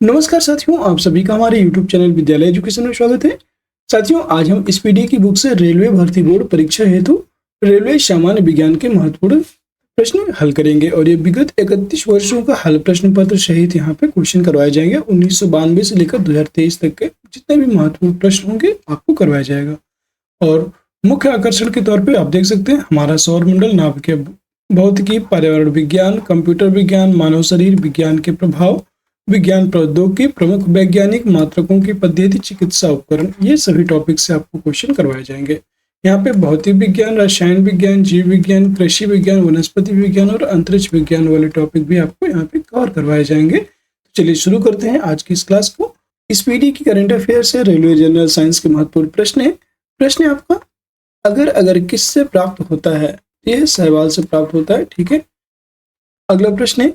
नमस्कार साथियों, आप सभी का हमारे YouTube चैनल विद्यालय एजुकेशन में स्वागत है। साथियों, आज हम इस पीडीएफ की बुक से रेलवे भर्ती बोर्ड परीक्षा हेतु रेलवे सामान्य विज्ञान के महत्वपूर्ण प्रश्न हल करेंगे और ये विगत 31 वर्षों का हल प्रश्न पत्र सहित यहाँ पे क्वेश्चन करवाए जाएंगे। 1992 से लेकर 2023 तक के जितने भी महत्वपूर्ण प्रश्न होंगे आपको करवाया जाएगा। और मुख्य आकर्षण के तौर पर आप देख सकते हैं हमारा सौरमंडल, नाभिकीय भौतिकी, पर्यावरण विज्ञान, कंप्यूटर विज्ञान, मानव शरीर विज्ञान के प्रभाव, विज्ञान प्रौद्योगिकी, प्रमुख वैज्ञानिक मात्रकों की पद्धति, चिकित्सा उपकरण, ये सभी टॉपिक से आपको क्वेश्चन करवाए जाएंगे। यहाँ पे भौतिक विज्ञान, रसायन विज्ञान, जीव विज्ञान, कृषि विज्ञान, वनस्पति विज्ञान और अंतरिक्ष विज्ञान वाले टॉपिक भी आपको यहाँ पे कवर करवाए जाएंगे। तो चलिए शुरू करते हैं आज की इस क्लास को। इस पीडी की करंट अफेयर से रेलवे जनरल साइंस के महत्वपूर्ण प्रश्न है आपका अगर अगर किससे प्राप्त होता है, यह सहवाल से प्राप्त होता है। ठीक है, अगला प्रश्न है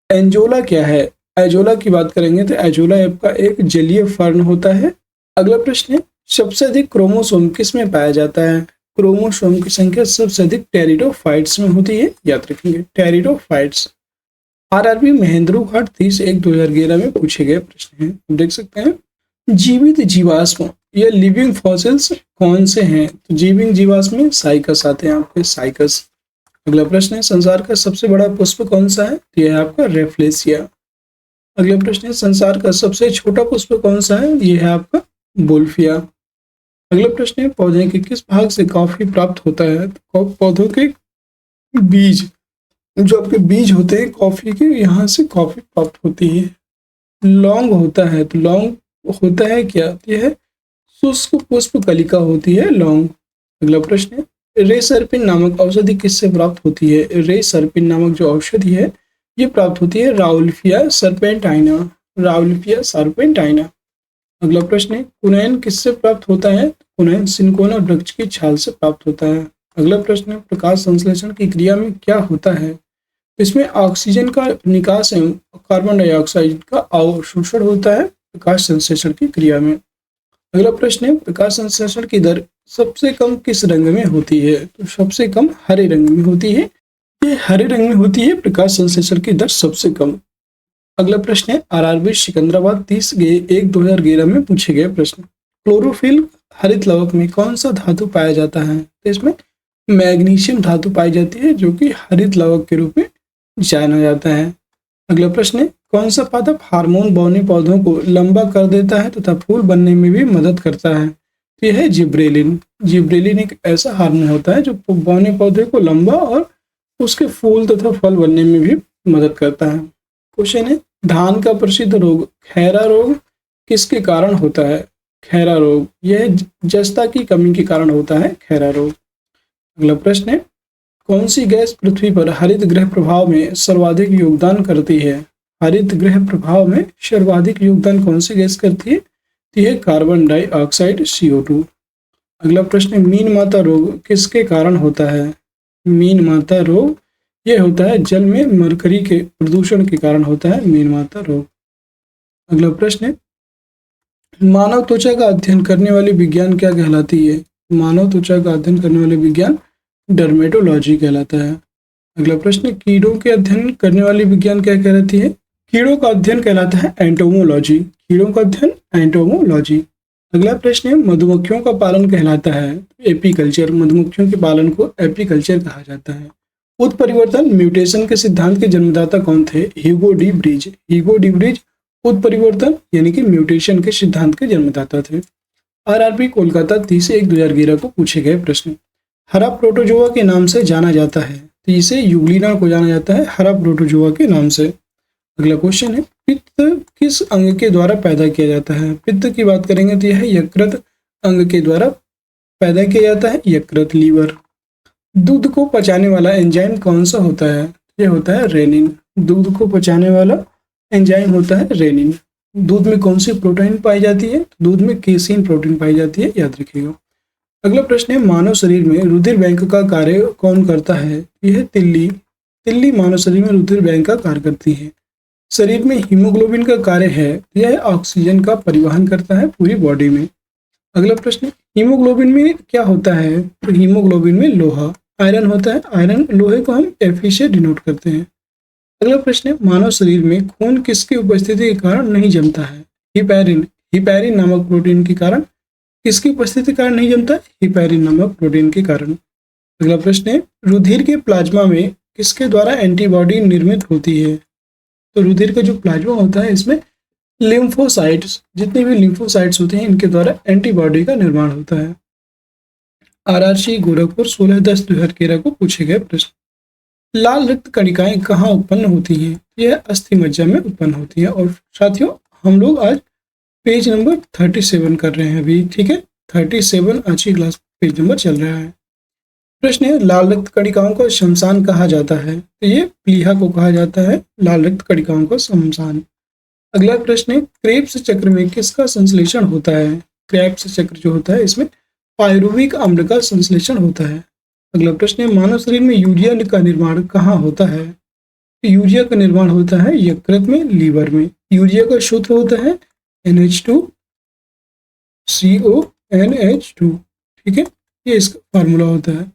एंजोला क्या है। एजोला की बात करेंगे तो एजोला आपका एक जलीय फर्न होता है। अगला प्रश्न है सबसे अधिक क्रोमोसोम किस में पाया जाता है। क्रोमोसोम की संख्या सबसे अधिक टेरिडोफाइट्स में होती है, याद रखेंगे टेरिडोफाइट्स। आरआरबी महेंद्रू घाट 30/1/2011 में पूछे गए प्रश्न है, देख सकते हैं। जीवित जीवाश्म या लिविंग फॉसिल्स कौन से हैं, तो जीवित जीवाश्म साइकस आते हैं आपके, साइकस। अगला प्रश्न है संसार का सबसे बड़ा पुष्प कौन सा है, तो यह है आपका रेफ्लेसिया। अगला प्रश्न है संसार का सबसे छोटा पुष्प कौन सा है, यह है आपका बोल्फिया। अगला प्रश्न है पौधे के किस भाग से कॉफी प्राप्त होता है, तो पौधों के बीज, जो आपके बीज होते हैं कॉफी के, यहाँ से कॉफी प्राप्त होती है। लौंग होता है, तो लौंग होता है क्या, यह शुष्क पुष्प कलिका होती है लौंग। अगला प्रश्न है रेसरपिन नामक औषधि किससे प्राप्त होती है। रेसरपिन नामक जो औषधि है ये प्राप्त होती है राउल्फिया सर्पेंटाइना, राउल्फिया सर्पेंटाइना। अगला प्रश्न है कुनैन किससे प्राप्त होता है, कुनैन सिनकोना वृक्ष की छाल से प्राप्त होता है। अगला प्रश्न है प्रकाश संश्लेषण की क्रिया में क्या होता है, इसमें ऑक्सीजन का निकास एवं कार्बन डाइऑक्साइड का अवशोषण होता है प्रकाश संश्लेषण की क्रिया में। अगला प्रश्न है प्रकाश संश्लेषण की दर सबसे कम किस रंग में होती है, तो सबसे कम हरे रंग में होती है, ये हरे रंग में होती है प्रकाश संश्लेषण की दर सबसे कम। अगला प्रश्न है आरआरबी सिकंदराबाद 30/1/2011 में पूछे गए प्रश्न क्लोरोफिल हरित लवक में कौन सा धातु पाया जाता है, तो इसमें मैग्नीशियम धातु पाई जाती है जो कि हरित लवक के रूप में जाना जाता है। अगला प्रश्न है कौन सा पादप हार्मोन बौने पौधों को लंबा कर देता है तथा फूल बनने में भी मदद करता है, तो यह है जिब्रेलिन। जिब्रेलिन एक ऐसा हार्मोन होता है जो बौने पौधे को लंबा और उसके फूल तथा फल बनने में भी मदद करता है। क्वेश्चन है धान का प्रसिद्ध रोग खैरा रोग किसके कारण होता है। खैरा रोग यह जस्ता की कमी के कारण होता है खैरा रोग। अगला प्रश्न है कौन सी गैस पृथ्वी पर हरित गृह प्रभाव में सर्वाधिक योगदान करती है। हरित गृह प्रभाव में सर्वाधिक योगदान कौन सी गैस करती है, तो यह कार्बन डाइऑक्साइड CO2। अगला प्रश्न है मीन माता रोग किसके कारण होता है। मीन माता रोग यह होता है जल में मरकरी के प्रदूषण के कारण होता है मीन माता रोग। अगला प्रश्न है मानव त्वचा का अध्ययन करने वाली विज्ञान क्या कहलाती है। मानव त्वचा का अध्ययन करने वाले विज्ञान डर्मेटोलॉजी कहलाता है। अगला प्रश्न कीड़ों के अध्ययन करने वाली विज्ञान क्या कहलाती है। कीड़ों का अध्ययन कहलाता है एंटोमोलॉजी। कीड़ों का अध्ययन एंटोमोलॉजी। अगला प्रश्न है मधुमक्खियों का पालन कहलाता है एपीकल्चर। मधुमक्खियों के पालन को एपीकल्चर कहा जाता है। उत्परिवर्तन म्यूटेशन के सिद्धांत के जन्मदाता कौन थे। Hugo de bridge. Hugo de bridge उत्परिवर्तन यानी कि म्यूटेशन के सिद्धांत के जन्मदाता थे। आरआरबी कोलकाता 30/1/2011 को पूछे गए प्रश्न हरा प्रोटोजोआ के नाम से जाना जाता है, तो इसे यूग्लिना को जाना जाता है हरा प्रोटोजोआ के नाम से। अगला क्वेश्चन है पित्त किस अंग के द्वारा पैदा किया जाता है। पित्त की बात करेंगे तो यह यकृत अंग के द्वारा पैदा किया जाता है, यकृत लीवर। दूध को पचाने वाला एंजाइम कौन सा होता है, यह होता है रेनिन। दूध को पचाने वाला एंजाइम होता है रेनिन। दूध में कौन सी प्रोटीन पाई जाती है, दूध में केसिन प्रोटीन पाई जाती है, याद रखिएगा। अगला प्रश्न है मानव शरीर में रुधिर बैंक का कार्य कौन करता है, यह तिल्ली। तिल्ली मानव शरीर में रुधिर बैंक का कार्य करती है। शरीर में हीमोग्लोबिन का कार्य है, यह ऑक्सीजन का परिवहन करता है पूरी बॉडी में। अगला प्रश्न हीमोग्लोबिन में क्या होता है, तो हीमोग्लोबिन में लोहा आयरन होता है। आयरन लोहे को हम Fe से डिनोट करते हैं। अगला प्रश्न है, मानव शरीर में खून किसकी उपस्थिति के कारण नहीं जमता है? हिपैरिन, हिपैरिन नामक प्रोटीन के कारण। किसकी उपस्थिति के कारण नहीं जमता? हिपैरिन नामक प्रोटीन के कारण। अगला प्रश्न है, रुधिर के प्लाज्मा में किसके द्वारा एंटीबॉडी निर्मित होती है? तो रुधिर का जो प्लाज्मा होता है इसमें लिम्फोसाइट्स, जितने भी लिम्फोसाइट्स होते हैं इनके द्वारा एंटीबॉडी का निर्माण होता है। आरआरसी गोरखपुर 16/10/2013 को पूछे गए प्रश्न। लाल रक्त कणिकाएं कहाँ उत्पन्न होती हैं? यह अस्थि मज्जा में उत्पन्न होती है। और साथियों, हम लोग आज पेज नंबर 37 कर रहे हैं अभी, ठीक है। 37 आज की क्लास पेज नंबर चल रहा है। प्रश्न है, लाल रक्त कणिकाओं को शमशान कहा जाता है? तो ये प्लीहा को कहा जाता है लाल रक्त कणिकाओं को शमशान। अगला प्रश्न है, क्रेब्स चक्र में किसका संश्लेषण होता है? क्रेब्स चक्र जो होता है इसमें पायरुविक अम्ल का संश्लेषण होता है। अगला प्रश्न है, मानव शरीर में यूरिया का निर्माण कहाँ होता है? यूरिया का निर्माण होता है यकृत में, लीवर में। यूरिया का सूत्र होता है NH2CONH2, ठीक है, ये इसका फार्मूला होता है।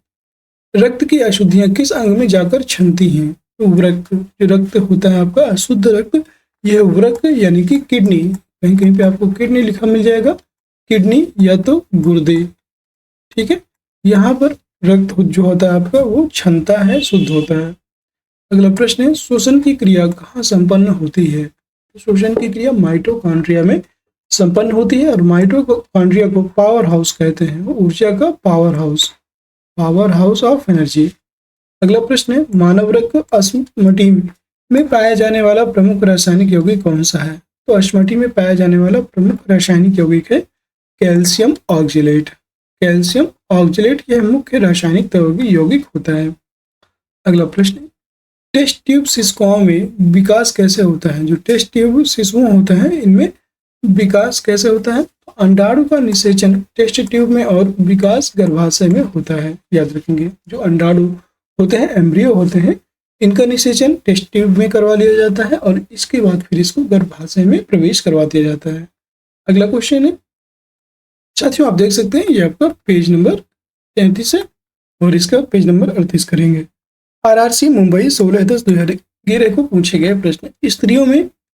रक्त की अशुद्धियां किस अंग में जाकर छनती हैं? तो वृक्क, जो रक्त होता है आपका अशुद्ध रक्त, यह वृक्क यानी कि किडनी, कहीं कहीं पे आपको किडनी लिखा मिल जाएगा, किडनी या तो गुर्दे, ठीक है, यहाँ पर रक्त जो होता है आपका वो छनता है, शुद्ध होता है। अगला प्रश्न है, श्वसन की क्रिया कहाँ संपन्न होती है? तो श्वसन की क्रिया माइटोकॉन्ड्रिया में संपन्न होती है। और माइटोकॉन्ड्रिया को पावर हाउस कहते हैं, वो ऊर्जा का power house, power house of energy. अगला प्रश्न है, मानव रक्त अस्मटी में पाया जाने वाला प्रमुख रासायनिक यौगिक कौन सा है? तो अस्मटी में पाया जाने वाला प्रमुख रासायनिक यौगिक है कैल्शियम ऑक्जेलेट। कैल्शियम ऑक्जेलेट यह मुख्य रासायनिक यौगिक होता है। अगला प्रश्न, टेस्ट ट्यूब शिशुओं में विकास कैसे होता है? जो टेस्ट ट्यूब शिशु होते हैं इनमें विकास कैसे होता है? तो अंडाणु का निषेचन टेस्ट ट्यूब में और विकास गर्भाशय में होता है, याद रखेंगे। जो अंडाणु होते हैं, एम्ब्रियो होते हैं, इनका निषेचन टेस्ट ट्यूब में करवा लिया जाता है और इसके बाद फिर इसको गर्भाशय में प्रवेश करवा दिया जाता है। अगला क्वेश्चन है, साथियों आप देख सकते हैं ये आपका पेज नंबर 33 है और इसका पेज नंबर 38 करेंगे। आरआरसी मुंबई 16/10/2013 को पूछे गए प्रश्न,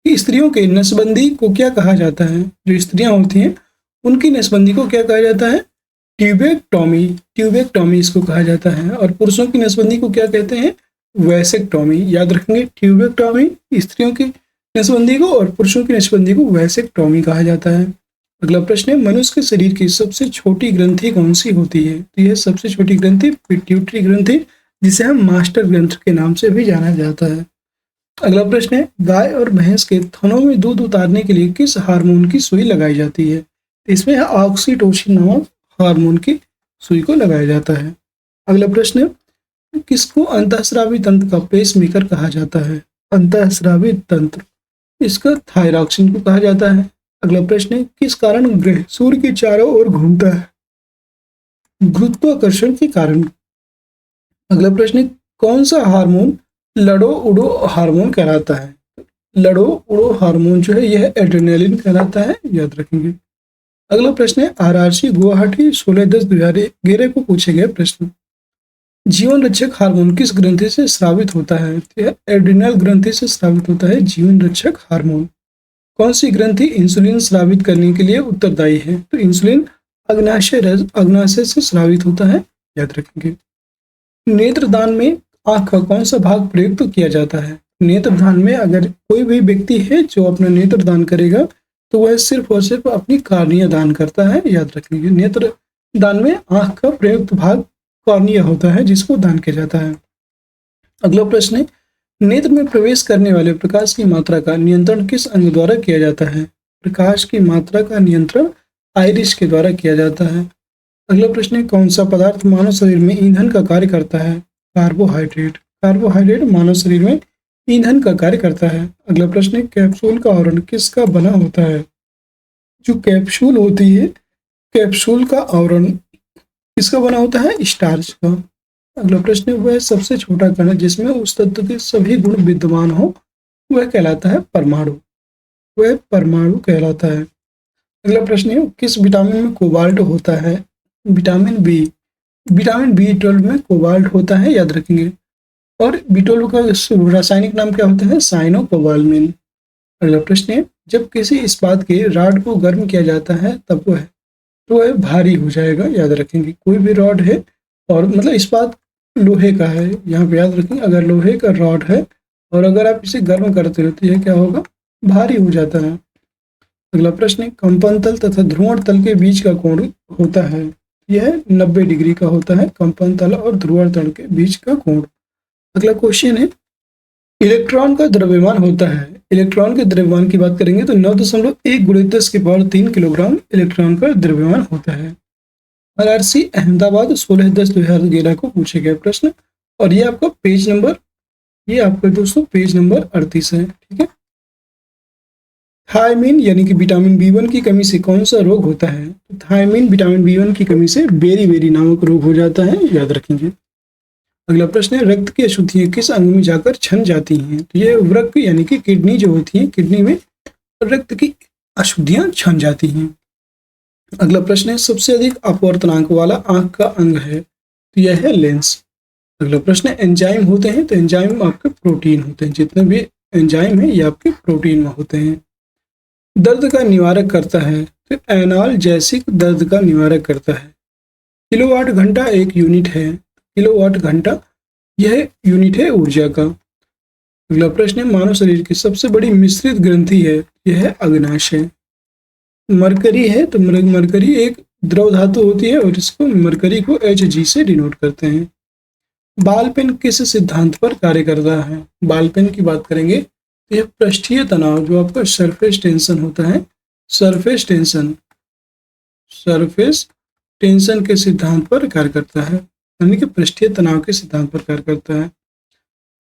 स्त्रियों के नसबंदी को क्या कहा जाता है? जो स्त्रियां होती हैं उनकी नसबंदी को क्या कहा जाता है? ट्यूबेक्टॉमी, ट्यूबेक्टॉमी इसको कहा जाता है। और पुरुषों की नसबंदी को क्या कहते हैं? वैसेक्टॉमी। याद रखेंगे, ट्यूबेक्टॉमी स्त्रियों की नसबंदी को और पुरुषों की नसबंदी को वैसेक्टॉमी कहा जाता है। अगला प्रश्न है, मनुष्य के शरीर की सबसे छोटी ग्रंथि कौन सी होती है? तो यह सबसे छोटी ग्रंथि पिट्यूटरी ग्रंथि, जिसे हम मास्टर ग्रंथ के नाम से भी जाना जाता है। अगला प्रश्न है, गाय और भैंस के थनों में दूध उतारने के लिए किस हार्मोन की सुई लगाई जाती है? तो इसमें ऑक्सीटोसिन नामक हार्मोन की सुई को लगाया जाता है। अगला प्रश्न है, किसको अंतःस्रावी तंत्र का पेसमेकर कहा जाता है? अंतःस्रावी तंत्र, इसका थायरॉक्सिन को कहा जाता है। अगला प्रश्न है, किस कारण ग्रह सूर्य के चारों ओर घूमता है? गुरुत्वाकर्षण के कारण। अगला प्रश्न है, कौन सा हार्मोन लड़ो उड़ो हार्मोन कहलाता है? लड़ो उड़ो हार्मोन जो है यह एड्रेनालिन कहलाता है, याद रखेंगे। अगला प्रश्न है, आरआरसी गुवाहाटी 16/10/2013 को पूछे गए प्रश्न, जीवन रक्षक हार्मोन किस ग्रंथि से स्रावित होता है? यह एड्रिनल ग्रंथि से स्रावित होता है जीवन रक्षक हार्मोन। कौन सी ग्रंथि इंसुलिन स्रावित करने के लिए उत्तरदायी है? तो इंसुलिन अग्नाशय से स्रावित होता है, याद रखेंगे। नेत्रदान में आंख का कौन सा भाग प्रयुक्त किया जाता है? नेत्रदान में अगर कोई भी व्यक्ति है जो अपना नेत्र दान करेगा तो वह सिर्फ और सिर्फ अपनी कार्निया दान करता है, याद रखेंगे। नेत्र दान में आंख का प्रयुक्त भाग कॉर्निया होता है जिसको दान किया जाता है। अगला प्रश्न है, नेत्र में प्रवेश करने वाले प्रकाश की मात्रा का नियंत्रण किस अंग द्वारा किया जाता है? प्रकाश की मात्रा का नियंत्रण आइरिस के द्वारा किया जाता है। अगला प्रश्न है, कौन सा पदार्थ मानव शरीर में ईंधन का कार्य करता है? कार्बोहाइड्रेट। कार्बोहाइड्रेट मानव शरीर में ईंधन का कार्य करता है। अगला प्रश्न है, कैप्सूल का आवरण किसका बना होता है? जो कैप्सूल होती है, कैप्सूल का आवरण किसका बना होता है? स्टार्च का। अगला प्रश्न है, वह सबसे छोटा कण है जिसमें उस तत्व के सभी गुण विद्यमान हो, वह कहलाता है परमाणु। वह परमाणु कहलाता है। अगला प्रश्न है, किस विटामिन में कोबाल्ट होता है? Vitamin B. विटामिन B12 में कोबाल्ट होता है, याद रखेंगे। और B12 का रासायनिक नाम क्या होता है? साइनोकोबाल्मिन। अगला प्रश्न है, जब किसी इस्पात के रॉड को गर्म किया जाता है तब वह भारी हो जाएगा। याद रखेंगे, कोई भी रॉड है और मतलब इस्पात लोहे का है, यहाँ पे याद रखेंगे, अगर लोहे का रॉड है और अगर आप इसे गर्म करते हो तो यह क्या होगा? भारी हो जाता है। अगला प्रश्न है, कंपन तल तथा ध्रुवण तल के बीच का कोण होता है। यह 90 डिग्री का होता है, कंपन तल और ध्रुवण तल के बीच का कोण। अगला क्वेश्चन है, इलेक्ट्रॉन का द्रव्यमान होता है। इलेक्ट्रॉन के द्रव्यमान की बात करेंगे तो 9.1 × 10⁻³ किलोग्राम इलेक्ट्रॉन का द्रव्यमान होता है। RRC अहमदाबाद 16/10/2011 को पूछे गए प्रश्न, और ये आपका पेज नंबर, ये आपका दोस्तों पेज नंबर 38 है। ठीक है। थायमीन यानी कि विटामिन B1 की कमी से कौन सा रोग होता है? तो थायमीन विटामिन B1 की कमी से बेरी नामक रोग हो जाता है। याद रखेंगे। अगला प्रश्न है, रक्त की अशुद्धियां किस अंग में जाकर छन जाती हैं? तो ये वृक्क यानी कि किडनी जो होती है, किडनी में रक्त की अशुद्धियां छन जाती हैं। अगला प्रश्न है, सबसे अधिक अपवर्तनांक वाला आंख का अंग है? तो यह है लेंस। अगला प्रश्न है, एंजाइम होते हैं? तो एंजाइम आपके प्रोटीन होते हैं, जितने भी एंजाइम है ये आपके प्रोटीन में होते हैं। दर्द का निवारक करता है? तो एनाल्जेसिक दर्द का निवारक करता है। किलोवाट घंटा एक यूनिट है। किलोवाट घंटा यह यूनिट है ऊर्जा का। अगला प्रश्न है, मानव शरीर की सबसे बड़ी मिश्रित ग्रंथि है? यह है अग्नाशय। मरकरी है, तो मरकरी एक द्रव धातु होती है और इसको मरकरी को Hg से डिनोट करते हैं। बाल पेन किस सिद्धांत पर कार्य करता है? बाल पेन की बात करेंगे तो यह पृष्ठीय तनाव, जो आपका सरफेस टेंशन होता है, सरफेस टेंशन के सिद्धांत पर कार्य करता है, यानी कि पृष्ठीय तनाव के सिद्धांत पर कार्य करता है।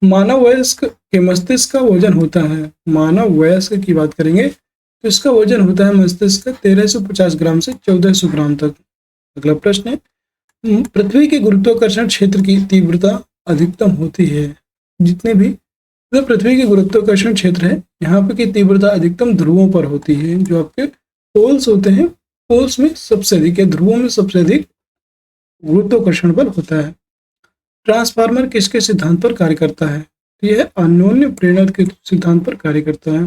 मानव वयस्क के मस्तिष्क का वजन होता है? मानव वयस्क की बात करेंगे तो इसका वजन होता है मस्तिष्क का 1350 ग्राम से 1400 ग्राम तक। अगला प्रश्न है, पृथ्वी के गुरुत्वाकर्षण क्षेत्र की तीव्रता अधिकतम होती है? जितने भी तो पृथ्वी के गुरुत्वाकर्षण क्षेत्र है, यहाँ पे की तीव्रता अधिकतम ध्रुवों पर होती है। जो आपके पोल्स होते हैं, पोल्स में सबसे अधिक या ध्रुवों में सबसे अधिक गुरुत्वाकर्षण बल होता है। ट्रांसफार्मर किसके सिद्धांत पर कार्य करता है? यह अन्योन्य प्रेरणा के सिद्धांत पर कार्य करता है।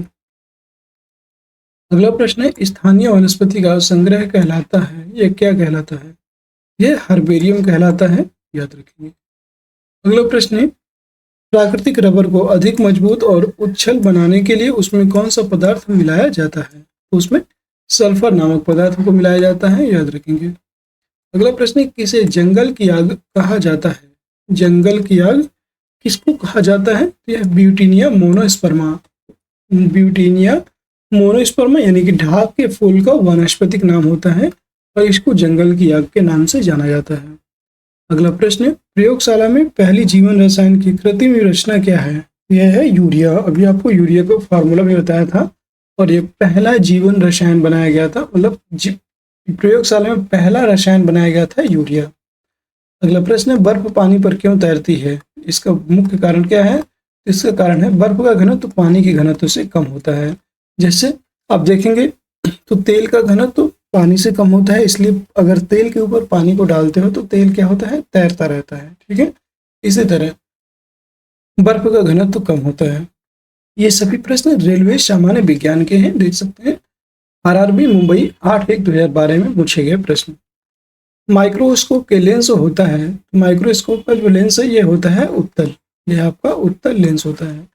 अगला प्रश्न है, स्थानीय वनस्पति का संग्रह कहलाता है? यह क्या कहलाता है? यह हर्बेरियम कहलाता है। याद रखेंगे। अगला प्रश्न है, प्राकृतिक रबर को अधिक मजबूत और उच्छल बनाने के लिए उसमें कौन सा पदार्थ मिलाया जाता है? तो उसमें सल्फर नामक पदार्थ को मिलाया जाता है। याद रखेंगे। अगला प्रश्न है, किसे जंगल की आग कहा जाता है? जंगल की आग किसको कहा जाता है? तो यह ब्यूटीनिया मोनोस्पर्मा यानी कि ढाक के फूल का वानस्पतिक नाम होता है और इसको जंगल की आग के नाम से जाना जाता है। अगला प्रश्न है, प्रयोगशाला में पहली जीवन रसायन की कृत्रिम रचना क्या है? यह है यूरिया। अभी आपको यूरिया का फार्मूला भी बताया था और ये पहला जीवन रसायन बनाया गया था, मतलब प्रयोगशाला में पहला रसायन बनाया गया था यूरिया। अगला प्रश्न है, बर्फ पानी पर क्यों तैरती है? इसका मुख्य कारण क्या है? इसका कारण है बर्फ का घनत्व पानी के घनत्व से कम होता है। जैसे आप देखेंगे तो तेल का घनत्व पानी से कम होता है, इसलिए अगर तेल के ऊपर पानी को डालते हो तो तेल क्या होता है? तैरता रहता है। ठीक है। इसी तरह बर्फ का घनत्व कम होता है। ये सभी प्रश्न रेलवे सामान्य विज्ञान के हैं, देख सकते हैं। RRB मुंबई 8/1/2012 में पूछे गए प्रश्न। माइक्रोस्कोप के लेंस होता है, माइक्रोस्कोप का जो लेंस है ये होता है उत्तल, यह आपका उत्तल लेंस होता है।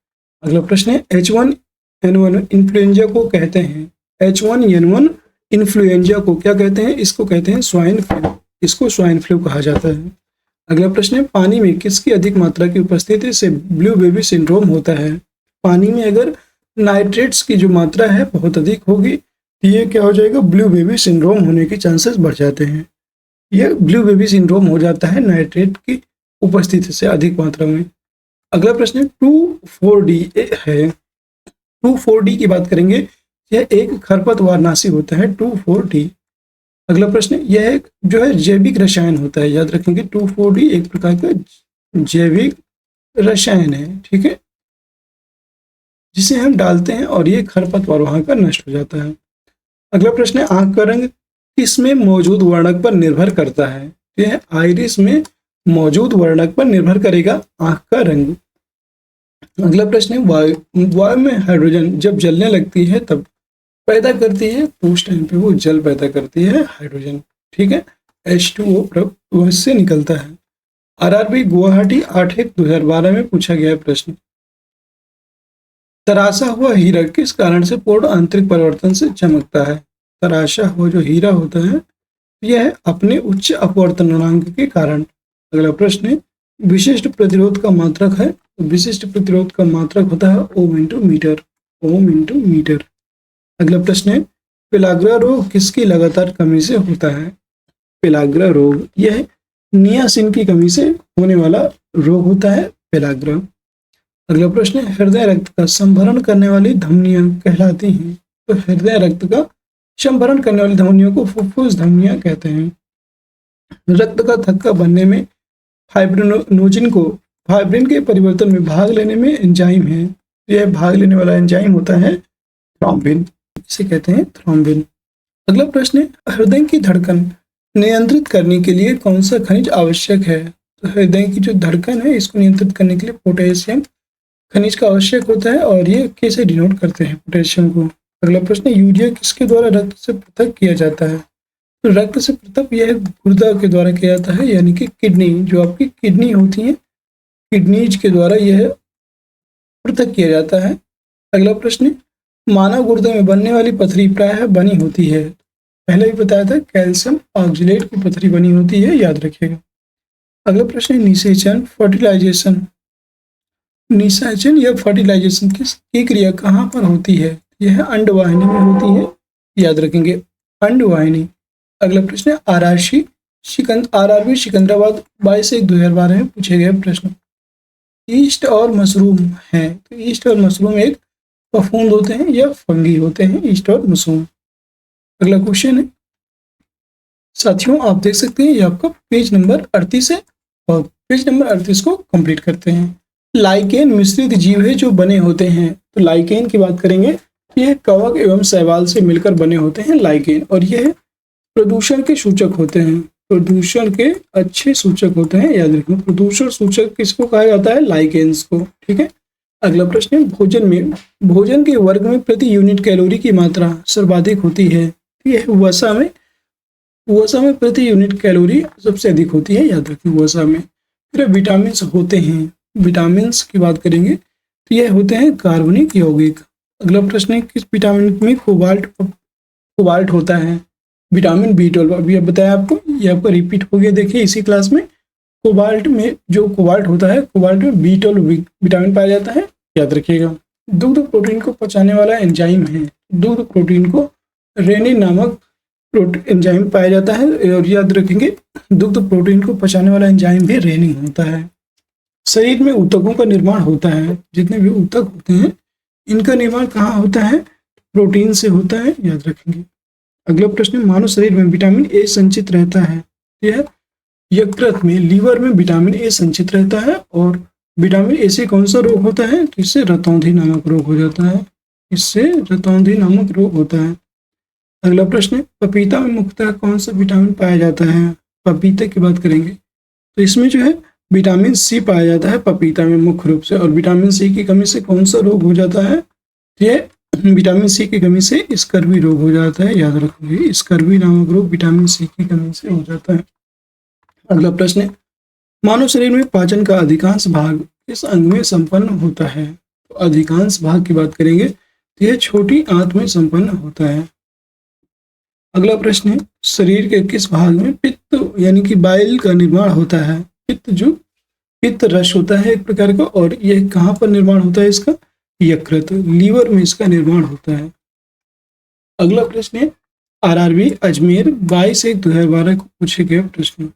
अगला प्रश्न है, H1N1 इन्फ्लुएंजा को कहते हैं? H1N1 इन्फ्लुएंजा को क्या कहते हैं? इसको कहते हैं स्वाइन फ्लू, इसको स्वाइन फ्लू कहा जाता है। अगला प्रश्न है, पानी में किसकी अधिक मात्रा की उपस्थिति से ब्लू बेबी सिंड्रोम होता है? पानी में अगर नाइट्रेट्स की जो मात्रा है बहुत अधिक होगी तो ये क्या हो जाएगा? ब्लू बेबी सिंड्रोम होने के चांसेस बढ़ जाते हैं। यह ब्लू बेबी सिंड्रोम हो जाता है नाइट्रेट की उपस्थिति से अधिक मात्रा में। अगला प्रश्न 2,4-D है। 2,4-D की बात करेंगे, यह एक खरपतवारनाशी होता है 2,4-D। अगला प्रश्न, यह एक जो है जैविक रसायन होता है। याद रखेंगे 2,4-D एक प्रकार का जैविक रसायन है। ठीक है, जिसे हम डालते हैं और ये खरपतवार वहां का नष्ट हो जाता है। अगला प्रश्न है, आंख का रंग किसमें मौजूद वर्णक पर निर्भर करता है? यह आइरिस में मौजूद वर्णक पर निर्भर करेगा आंख का रंग। अगला प्रश्न है वायु में हाइड्रोजन जब जलने लगती है तब पैदा करती है, तो उस टाइम पे वो जल पैदा करती है हाइड्रोजन। ठीक है, H2O वह इससे निकलता है। आरआरबी गुवाहाटी 8/1/2012 में पूछा गया प्रश्न, तराशा हुआ हीरा किस कारण से पूर्ण आंतरिक परिवर्तन से चमकता है? तराशा हुआ जो हीरा होता है यह अपने उच्च अपवर्तनांक के कारण। अगला प्रश्न है, विशिष्ट प्रतिरोध का मात्रक है, तो विशिष्ट प्रतिरोध का मात्रक होता है ohm into metre, ohm into metre. अगला प्रश्न है, पेलाग्रा रोग किसकी लगातार कमी से होता है? पेलाग्रा रोग यह नियासिन की कमी से होने वाला रोग होता है पेलाग्रा। अगला प्रश्न है, हृदय रक्त का संभरण करने वाली धमनियां कहलाती हैं, तो हृदय रक्त का संभरण करने वाली धमनियों को फुफ्फुस धमनियां कहते हैं। रक्त का थक्का बनने में फाइब्रिनोजिन को फाइब्रिन के परिवर्तन में भाग लेने में एंजाइम है, यह भाग लेने वाला एंजाइम होता है थ्रोम्बिन, इसे कहते हैं थ्रोम्बिन। अगला प्रश्न है, हृदय की धड़कन नियंत्रित करने के लिए कौन सा खनिज आवश्यक है? तो हृदय की जो धड़कन है इसको नियंत्रित करने के लिए पोटेशियम खनिज का आवश्यक होता है, और ये कैसे डिनोट करते हैं पोटेशियम को? अगला प्रश्न है, यूरिया किसके द्वारा रक्त से पृथक किया जाता है? तो रक्त से पृथक यह गुर्दा के द्वारा किया जाता है, यानी कि किडनी, जो आपकी किडनी होती है, किडनीज के द्वारा यह पृथक किया जाता है। अगला प्रश्न है, मानव गुर्दे में बनने वाली पथरी प्रायः बनी होती है, पहले भी बताया था कैल्शियम ऑक्जेलेट की पथरी बनी होती है, याद रखिएगा। अगला प्रश्न है, निषेचन फर्टिलाइजेशन, निषेचन या फर्टिलाइजेशन की क्रिया कहाँ पर होती है? यह अंडवाहिनी में होती है, याद रखेंगे अंडवाहिनी। अगला प्रश्न है, आरआरबी सिकंदराबाद 22/1/2012 में पूछे गए प्रश्न, ईस्ट और मशरूम है, तो ईस्ट और मशरूम एक फफूंद होते हैं या फंगी होते हैं, ईस्ट और मशरूम। अगला क्वेश्चन है, साथियों आप देख सकते हैं ये आपका पेज नंबर 38 है, और पेज नंबर 38 को कंप्लीट करते हैं। लाइकेन मिश्रित जीव है जो बने होते हैं, तो लाइकेन की बात करेंगे, यह कवक एवं शैवाल से मिलकर बने होते हैं लाइकेन, और यह प्रदूषण के सूचक होते हैं, प्रदूषण के अच्छे सूचक होते हैं, याद रखना प्रदूषण सूचक किसको कहा जाता है? लाइकेन्स को। ठीक है, अगला प्रश्न है, भोजन के वर्ग में प्रति यूनिट कैलोरी की मात्रा सर्वाधिक होती है, यह वसा में प्रति यूनिट कैलोरी सबसे अधिक होती है, याद रखिए वसा में। फिर विटामिन होते हैं, विटामिन की बात करेंगे तो यह होते हैं कार्बनिक यौगिक। अगला प्रश्न है, किस विटामिन में कोबाल्ट होता है? विटामिन B12, अभी अब बताया आपको, ये आपका रिपीट हो गया, देखिए इसी क्लास में। कोबाल्ट में जो कोबाल्ट होता है, कोबाल्ट में B12 विटामिन पाया जाता है, याद रखिएगा। दुग्ध प्रोटीन को पचाने वाला एंजाइम है, दुग्ध प्रोटीन को रेनिन नामक एंजाइम पाया जाता है, और याद रखेंगे दुग्ध प्रोटीन को पचाने वाला एंजाइम भी रेनिन होता है। शरीर में ऊतकों का निर्माण होता है, जितने भी ऊतक होते हैं इनका निर्माण कहाँ होता है? प्रोटीन से होता है, याद रखेंगे। अगला प्रश्न, मानव शरीर में विटामिन ए संचित रहता है, यह यकृत में, लीवर में विटामिन ए संचित रहता है, और विटामिन ए से कौन सा रोग होता है? तो इससे रतौंधी नामक रोग हो जाता है, इससे रतौंधी नामक रोग होता है। अगला प्रश्न, पपीता में मुख्यतः कौन सा विटामिन पाया जाता है? पपीते की बात करेंगे तो इसमें जो है विटामिन सी पाया जाता है पपीता में मुख्य रूप से, और विटामिन सी की कमी से कौन सा रोग हो जाता है? ये विटामिन सी की कमी से स्कर्वी रोग हो जाता है, याद रखोगे स्कर्वी नामक रोग विटामिन सी की कमी से हो जाता है। अगला प्रश्न है, मानव शरीर में पाचन का अधिकांश भाग किस अंग में संपन्न होता है? तो अधिकांश भाग की बात करेंगे तो यह छोटी आंत में संपन्न होता है। अगला प्रश्न है, शरीर के किस भाग में पित्त यानी कि बाइल का निर्माण होता है? पित्त रस होता है एक प्रकार का, और यह कहाँ पर निर्माण होता है इसका? यकृत, लीवर में इसका निर्माण होता है। अगला प्रश्न है, आरआरबी अजमेर 22/1/2012 को पूछे गए प्रश्न,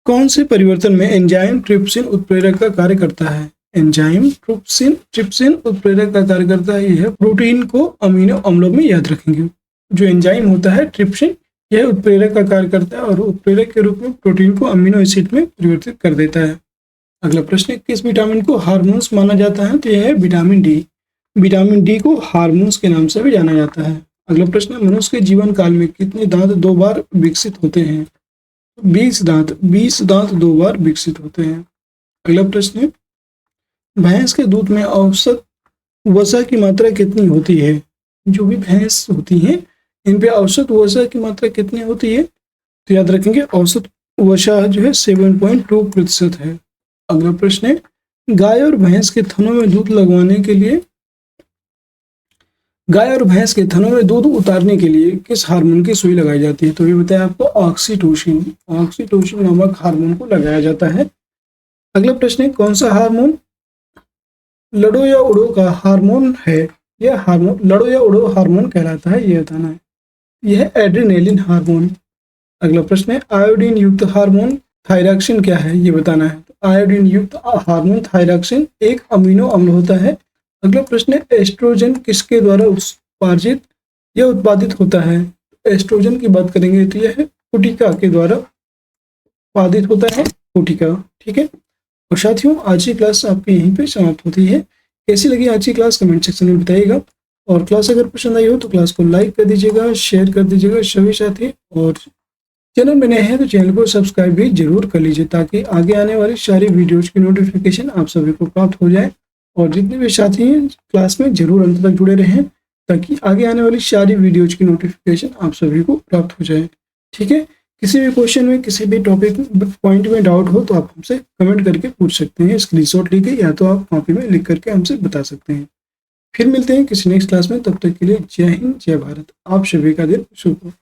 कौन से परिवर्तन में एंजाइम ट्रिप्सिन उत्प्रेरक का कार्य करता है? एंजाइम ट्रिप्सिन उत्प्रेरक का कार्य करता है, यह प्रोटीन को अमीनो अम्लों में, याद रखेंगे जो एंजाइम होता है ट्रिप्सिन, यह उत्प्रेरक का कार्य करता है, और उत्प्रेरक के रूप में प्रोटीन को अमीनो एसिड में परिवर्तित कर देता है। अगला प्रश्न है, किस विटामिन को हार्मोन्स माना जाता है? तो यह है विटामिन डी, विटामिन डी को हार्मोन्स के नाम से भी जाना जाता है। अगला प्रश्न है, मनुष्य के जीवन काल में कितने दांत 2 बार विकसित होते हैं? 20 दांत 2 बार विकसित होते हैं। अगला प्रश्न है, भैंस के दूध में औसत वसा की मात्रा कितनी होती है? जो भी भैंस होती हैं इन पे औसत वसा की मात्रा कितनी होती है? तो याद रखेंगे औसत वसा जो है 7.2% है। अगला प्रश्न है, गाय और भैंस के थनों में दूध लगवाने के लिए गाय और भैंस के थनों में दूध उतारने के लिए किस हार्मोन की सुई लगाई जाती है? तो ये बताया आपको ऑक्सीटोसिन। ऑक्सीटोसिन नामक हार्मोन को लगाया जाता है। अगला प्रश्न है, कौन सा हार्मोन लड़ो या उड़ो का हार्मोन है? यह हार्मोन लड़ो या उड़ो हार्मोन कहलाता है, यह बताना है। यह एड्रेनालिन हार्मोन। अगला प्रश्न है, आयोडीन युक्त हार्मोन थायरॉक्सिन क्या है? ये बताना है। तो आयोडीन युक्त हार्मोन थायरॉक्सिन एक अमीनो अम्ल होता है। अगला प्रश्न है, एस्ट्रोजन किसके द्वारा उत्पादित होता है? एस्ट्रोजन की बात करेंगे तो यह कोशिका के द्वारा उत्पादित होता है, कोशिका। ठीक है, और साथियों आज की क्लास आपकी यहीं पे समाप्त होती है। कैसी लगी आज की क्लास कमेंट सेक्शन में बताइएगा, और क्लास अगर पसंद आई हो तो क्लास को लाइक कर दीजिएगा, शेयर कर दीजिएगा सभी साथी, और चैनल में नए हैं तो चैनल को सब्सक्राइब भी जरूर कर लीजिए ताकि आगे आने वाली सारी वीडियोज की नोटिफिकेशन आप सभी को प्राप्त हो जाए। और जितने भी साथी हैं क्लास में जरूर अंत तक जुड़े रहें ताकि आगे आने वाली सारी वीडियोज की नोटिफिकेशन आप सभी को प्राप्त हो जाए। ठीक है, किसी भी क्वेश्चन में किसी भी टॉपिक पॉइंट में डाउट हो तो आप हमसे कमेंट करके पूछ सकते हैं, स्क्रीनशॉट लेके, या तो आप कॉपी में लिख करके हमसे बता सकते हैं। फिर मिलते हैं किसी नेक्स्ट क्लास में, तब तक के लिए जय हिंद जय भारत। आप सभी का दिन शुभ हो।